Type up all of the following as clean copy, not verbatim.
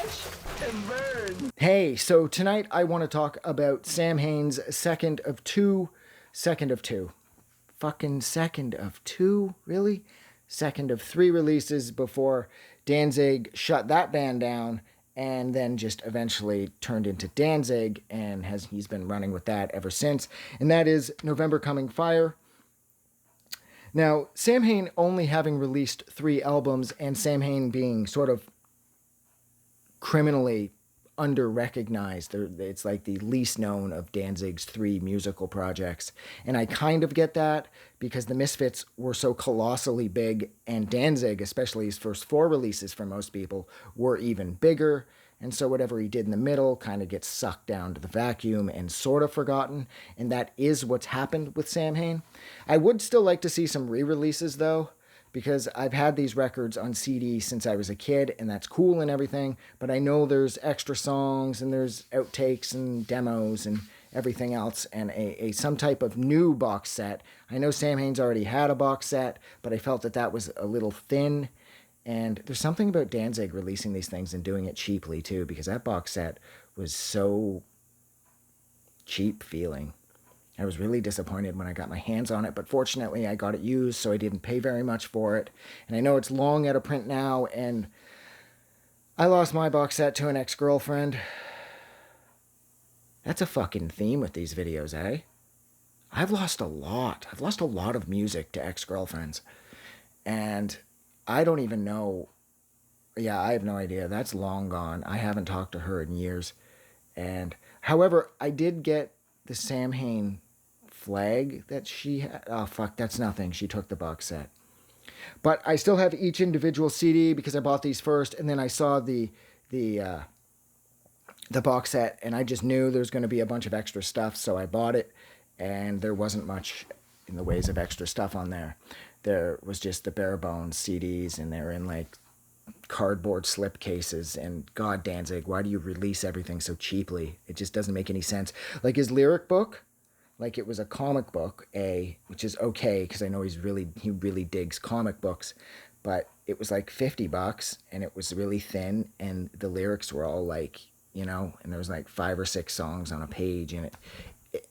Watch and burn. Hey, so tonight I want to talk about Samhain's second of two. Fucking second of two? Really? Second of three releases before Danzig shut that band down and then just eventually turned into Danzig, and he's been running with that ever since. And that is November Coming Fire. Now, Samhain only having released 3 albums, and Samhain being sort of criminally under-recognized. It's like the least known of Danzig's 3 musical projects. And I kind of get that because the Misfits were so colossally big, and Danzig, especially his first 4 releases for most people, were even bigger. And so whatever he did in the middle kind of gets sucked down to the vacuum and sort of forgotten. And that is what's happened with Samhain. I would still like to see some re-releases, though, because I've had these records on CD since I was a kid, and that's cool and everything, but I know there's extra songs and there's outtakes and demos and everything else, and some type of new box set. I know Samhain's already had a box set, but I felt that that was a little thin, and there's something about Danzig releasing these things and doing it cheaply too, because that box set was so cheap feeling. I was really disappointed when I got my hands on it, but fortunately I got it used, so I didn't pay very much for it. And I know it's long out of print now, and I lost my box set to an ex-girlfriend. That's a fucking theme with these videos, eh? I've lost a lot. I've lost a lot of music to ex-girlfriends. And I don't even know. Yeah, I have no idea. That's long gone. I haven't talked to her in years. And however, I did get the Samhain flag that she had. Oh, fuck, that's nothing. She took the box set. But I still have each individual CD because I bought these first, and then I saw the box set, and I just knew there was going to be a bunch of extra stuff, so I bought it, and there wasn't much in the ways of extra stuff on there. There was just the bare bones CDs, and they're in like cardboard slip cases, and God, Danzig, why do you release everything so cheaply? It just doesn't make any sense. Like his lyric book, like it was a comic book, which is okay because I know he really digs comic books, but it was like $50 and it was really thin, and the lyrics were all like, and there was like 5 or 6 songs on a page, and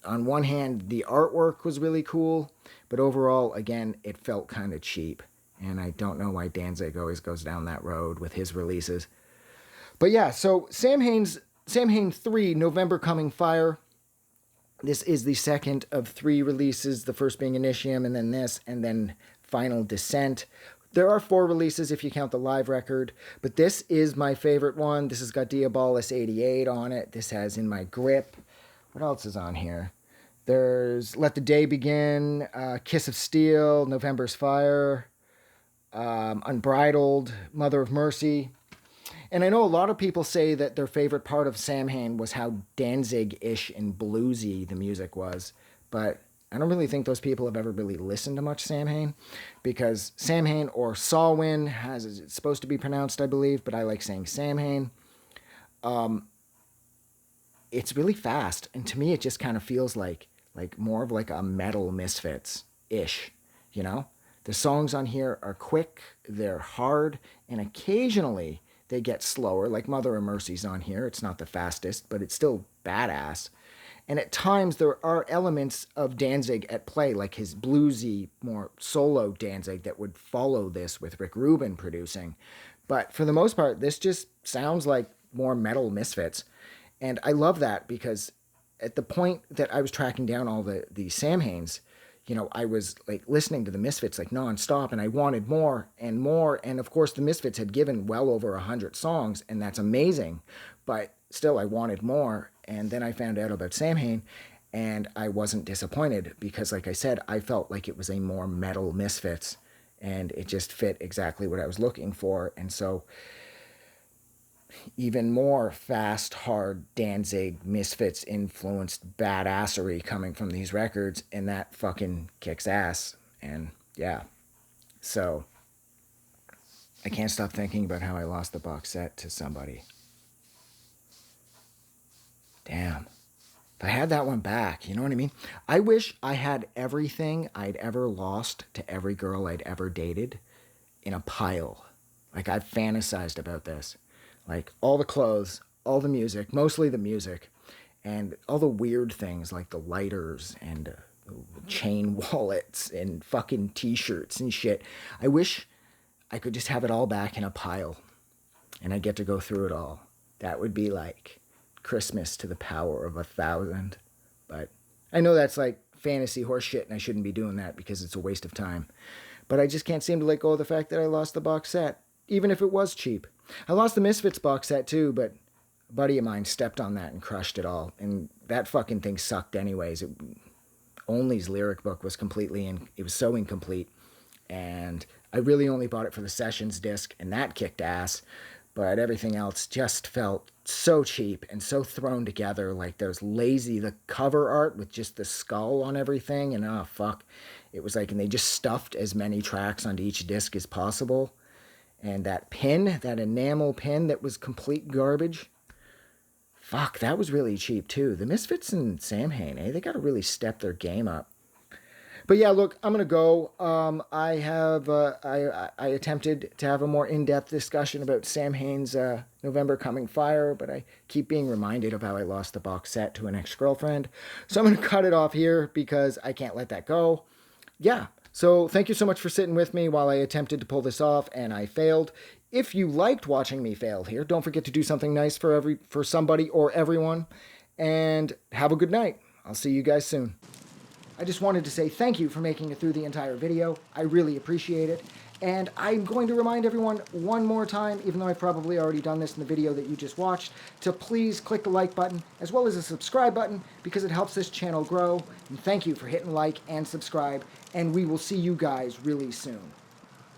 on one hand the artwork was really cool, but overall, again, it felt kind of cheap. And I don't know why Danzig always goes down that road with his releases. But yeah, so Samhain 3, November Coming Fire. This is the second of 3 releases, the first being Initium, and then this, and then Final Descent. There are 4 releases if you count the live record, but this is my favorite one. This has got Diabolus 88 on it. This has In My Grip. What else is on here? There's Let the Day Begin, Kiss of Steel, November's Fire, Unbridled, Mother of Mercy. And I know a lot of people say that their favorite part of Samhain was how Danzig-ish and bluesy the music was, but I don't really think those people have ever really listened to much Samhain, because Samhain, or Samhain, it's supposed to be pronounced, I believe, but I like saying Samhain. It's really fast, and to me it just kind of feels like more of like a metal Misfits-ish, The songs on here are quick, they're hard, and occasionally they get slower, like Mother of Mercy's on here. It's not the fastest, but it's still badass. And at times there are elements of Danzig at play, like his bluesy, more solo Danzig that would follow this with Rick Rubin producing. But for the most part, this just sounds like more metal Misfits. And I love that because at the point that I was tracking down all the Samhains, I was like listening to the Misfits like nonstop, and I wanted more and more. And of course, the Misfits had given well over 100 songs, and that's amazing. But still, I wanted more. And then I found out about Samhain, and I wasn't disappointed because, like I said, I felt like it was a more metal Misfits, and it just fit exactly what I was looking for. And so, even more fast, hard Danzig Misfits influenced badassery coming from these records, and that fucking kicks ass. And yeah, so I can't stop thinking about how I lost the box set to somebody. Damn. If I had that one back, you know what I mean? I wish I had everything I'd ever lost to every girl I'd ever dated in a pile. Like, I've fantasized about this. Like all the clothes, all the music, mostly the music, and all the weird things like the lighters and chain wallets and fucking t-shirts and shit. I wish I could just have it all back in a pile and I get to go through it all. That would be like Christmas to the power of 1,000. But I know that's like fantasy horse shit and I shouldn't be doing that because it's a waste of time. But I just can't seem to let go of the fact that I lost the box set, even if it was cheap. I lost the Misfits box set too, but a buddy of mine stepped on that and crushed it all. And that fucking thing sucked anyways. Only's lyric book was it was so incomplete. And I really only bought it for the Sessions disc, and that kicked ass. But everything else just felt so cheap and so thrown together. Like there's the cover art with just the skull on everything. And oh, fuck. It was like, and they just stuffed as many tracks onto each disc as possible. And that pin, that enamel pin that was complete garbage. Fuck, that was really cheap too. The Misfits and Samhain, they got to really step their game up. But yeah, look, I'm gonna go. I attempted to have a more in-depth discussion about Samhain's November Coming Fire, but I keep being reminded of how I lost the box set to an ex-girlfriend. So I'm gonna cut it off here because I can't let that go. Yeah. So thank you so much for sitting with me while I attempted to pull this off and I failed. If you liked watching me fail here, don't forget to do something nice for somebody or everyone. And have a good night. I'll see you guys soon. I just wanted to say thank you for making it through the entire video. I really appreciate it. And I'm going to remind everyone one more time, even though I've probably already done this in the video that you just watched, to please click the like button as well as the subscribe button because it helps this channel grow. And thank you for hitting like and subscribe. And we will see you guys really soon.